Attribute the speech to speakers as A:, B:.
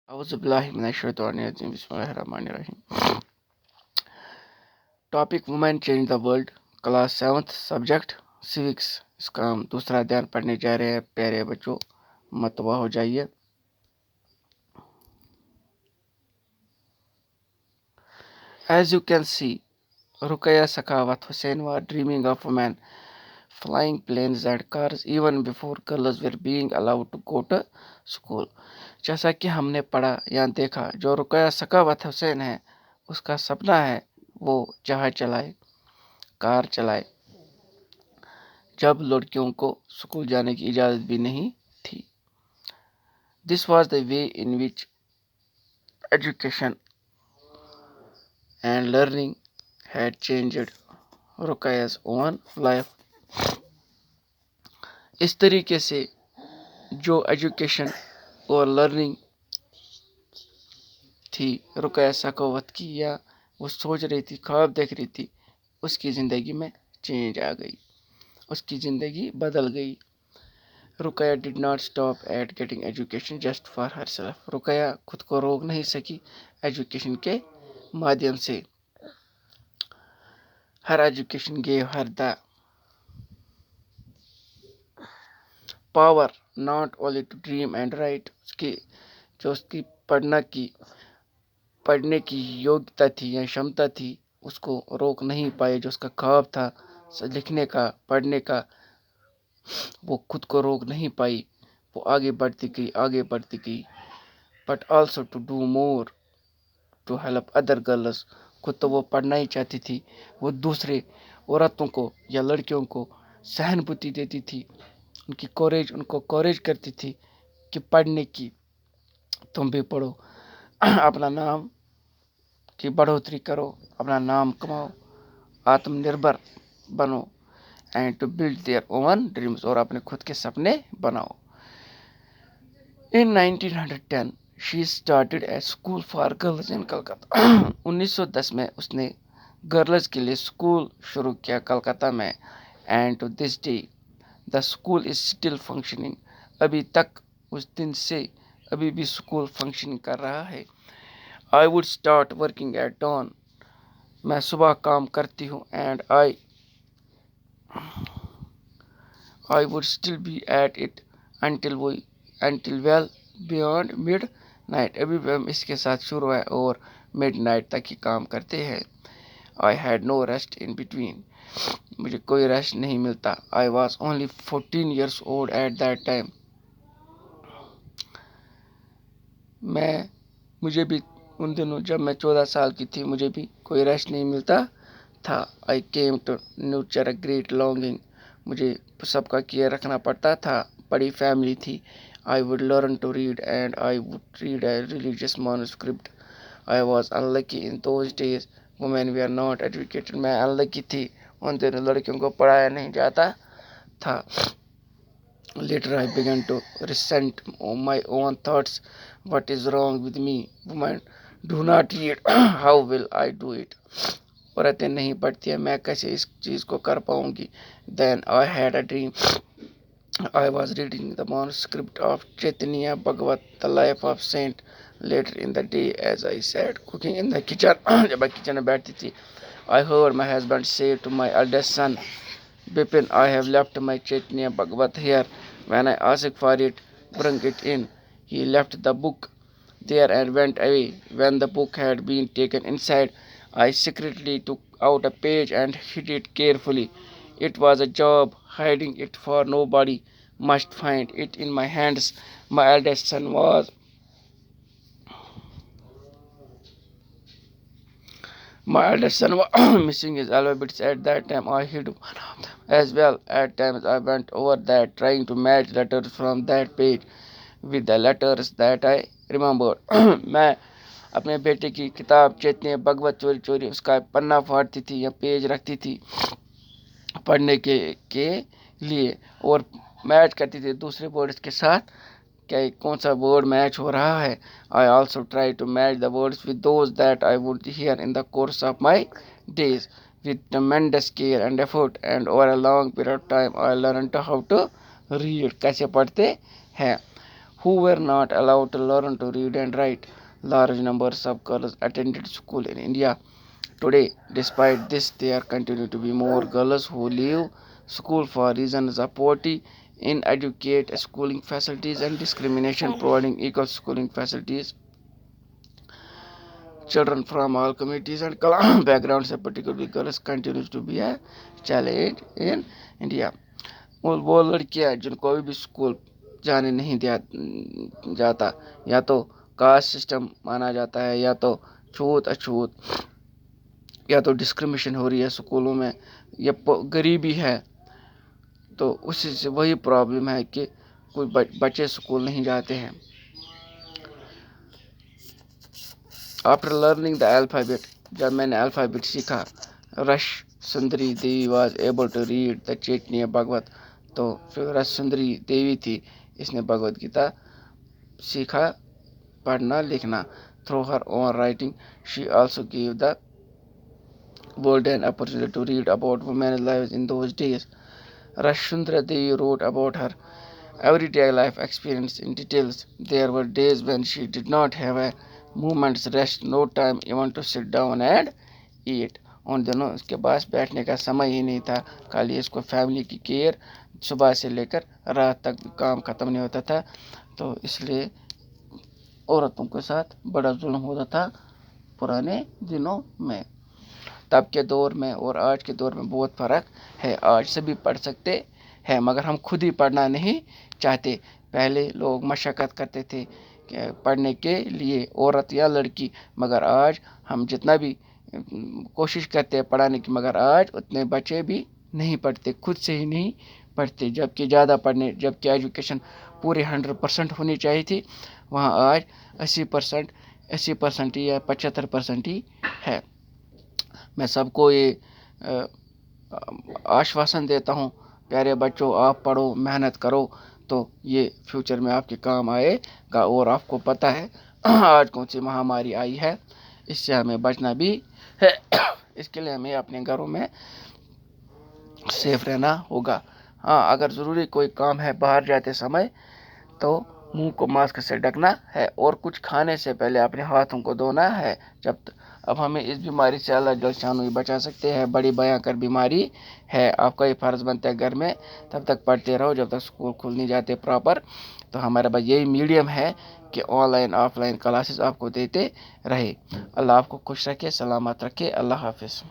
A: أعوذ بالله من الشيطان الرجيم بسم الله الرحمن الرحيم. Topic women change the world, class 7th, subject civics. इसका हम दूसरा अध्याय पढ़ने जा रहे हैं. प्यारे बच्चों, मतवा हो जाइए. As you can see, Ruqayya Sakhawat Hussain was dreaming of women flying planes and cars even before girls were being allowed to go to school. जैसा कि हमने पढ़ा या देखा, जो रुकैया सखावत हुसैन है, उसका सपना है वो जहाज चलाए, कार चलाए, जब लड़कियों को स्कूल जाने की इजाज़त भी नहीं थी. This was the way in which education and learning had changed Ruqayya's own life. इस तरीके से जो एजुकेशन और लर्निंग थी रुकैया सखावत की, या वो सोच रही थी, ख्वाब देख रही थी, उसकी ज़िंदगी में चेंज आ गई, उसकी ज़िंदगी बदल गई. Ruqaiya did not stop at getting education just for herself. Ruqaiya खुद को रोक नहीं सकी एजुकेशन के माध्यम से. Her education gave her the power not only to dream and write. उसकी पढ़ने की योग्यता थी या क्षमता थी, उसको रोक नहीं पाए. जो उसका ख्वाब था लिखने का, पढ़ने का, वो खुद को रोक नहीं पाई. वो आगे बढ़ती गई. But also to do more to help other girls. खुद तो वो पढ़ना ही चाहती थी, वो दूसरे औरतों को या लड़कियों को सहानुभूति देती थी, उनको कोरेज करती थी कि पढ़ने की, तुम भी पढ़ो, अपना नाम की बढ़ोतरी करो, अपना नाम कमाओ, आत्मनिर्भर बनो, and to build their own dreams, और अपने खुद के सपने बनाओ. In 1910 she started a school for girls in Calcutta. 1910 में उसने गर्ल्स के लिए स्कूल शुरू किया कलकत्ता में. And to this day the school is still functioning. अभी तक, उस दिन से अभी भी स्कूल फंक्शनिंग कर रहा है. I would start working at dawn. मैं सुबह काम करती हूँ. And I would still be at it until well beyond midnight. अभी भी हम इसके साथ शुरू है और midnight तक ही काम करते हैं. I had no rest in between. मुझे कोई रेस्ट नहीं मिलता. I was only 14 years old at that time. मुझे भी उन दिनों, जब मैं 14 साल की थी, मुझे भी कोई रेस्ट नहीं मिलता था. I came to nurture a great longing. मुझे सबका केयर रखना पड़ता था. बड़ी फैमिली थी. I would learn to read and I would read a religious manuscript. I was unlucky in those days. Women were not educated. मैं unlucky थी. उन दिनों लड़कियों को पढ़ाया नहीं जाता था. Later I began to resent my own thoughts. What is wrong with me? Women do not read. How will I do it? औरतें नहीं पढ़ती हैं, मैं कैसे इस चीज़ को कर पाऊंगी. Then I had a dream. I was reading the manuscript of Chaitanya Bhagavat, the life of saint. Later in the day, as I sat cooking in the kitchen, जब मैं किचन में बैठती थी, I heard my husband say to my eldest son, Bipin, I have left my Chaitanya Bhagavat here. When I asked for it, bring it in. He left the book there and went away. When the book had been taken inside, I secretly took out a page and hid it carefully. It was a job hiding it, for nobody must find it in my hands. My eldest son was missing his alphabets at that time. I hid one of them as well. At times I went over that, trying to match letters from that page with the letters that I remembered. मैं अपने बेटे की किताब चैतन्य भगवत चोरी चोरी उसका पन्ना फाड़ती थी या पेज रखती थी पढ़ने के लिए, और मैच करती थी दूसरे वर्ड्स के साथ, क्या कौन सा वर्ड मैच हो रहा है. I also tried to match the words with those that I would hear in the course of my days. With tremendous care and effort, and over a long period of time, I learned how to read. कैसे पढ़ते हैं. who were not allowed to learn to read and write. Large numbers of girls attended school in India. Today, despite this, there continue to be more girls who leave school for reasons of poverty, inadequate schooling facilities, and discrimination. Providing equal schooling facilities, children from all communities and backgrounds, particularly girls, continues to be a challenge in India. वो लड़कियां जिनको भी school जाने नहीं दिया जाता, या तो कास्ट सिस्टम माना जाता है, या तो छूत अछूत, या तो डिस्क्रिमिनेशन हो रही है स्कूलों में, या गरीबी है, तो उसी से वही प्रॉब्लम है कि कोई बच्चे स्कूल नहीं जाते हैं. आफ्टर लर्निंग द अल्फ़ाबेट, जब मैंने अल्फ़ाबेट सीखा, Rash Sundari Devi was able to read the Chaitanya Bhagavat, तो जो रस सुंदरी देवी थी, इसने भगवत गीता सीखा पढ़ना लिखना. Through her own writing she also give the world an opportunity to read about women's lives in those days. Rashundra Devi wrote about her everyday life experience in details. There were days when she did not have a moment's rest, no time even to sit down and eat. उन दिनों उसके पास बैठने का समय ही नहीं था, खाली इसको फैमिली की केयर, सुबह से लेकर रात तक काम ख़त्म नहीं होता था. तो इसलिए औरतों के साथ बड़ा जुल्म होता था पुराने दिनों में. तब के दौर में और आज के दौर में बहुत फ़र्क है. आज सभी पढ़ सकते हैं, मगर हम खुद ही पढ़ना नहीं चाहते. पहले लोग मशक्क़त करते थे पढ़ने के लिए, औरत या लड़की, मगर आज हम जितना भी कोशिश करते हैं पढ़ाने की, मगर आज उतने बच्चे भी नहीं पढ़ते, खुद से ही नहीं पढ़ते. जबकि जबकि एजुकेशन पूरे 100% होनी चाहिए थी, वहाँ आज 80% या 75% ही है. मैं सबको ये आश्वासन देता हूँ, प्यारे बच्चों, आप पढ़ो, मेहनत करो, तो ये फ्यूचर में आपके काम आएगा. और आपको पता है आज कौन सी महामारी आई है, इससे हमें बचना भी है. इसके लिए हमें अपने घरों में सेफ रहना होगा. हाँ, अगर ज़रूरी कोई काम है बाहर जाते समय, तो मुंह को मास्क से ढकना है और कुछ खाने से पहले अपने हाथों को धोना है. अब हमें इस बीमारी से अल्लाह जल शानू बचा सकते हैं. बड़ी भयंकर बीमारी है. आपका ये फ़र्ज़ बनता है घर में तब तक पढ़ते रहो जब तक स्कूल खुल नहीं जाते प्रॉपर. तो हमारे पास यही मीडियम है कि ऑनलाइन ऑफलाइन क्लासेस आपको देते रहे. अल्लाह आपको खुश रखे, सलामत रखे. अल्लाह हाफिज़.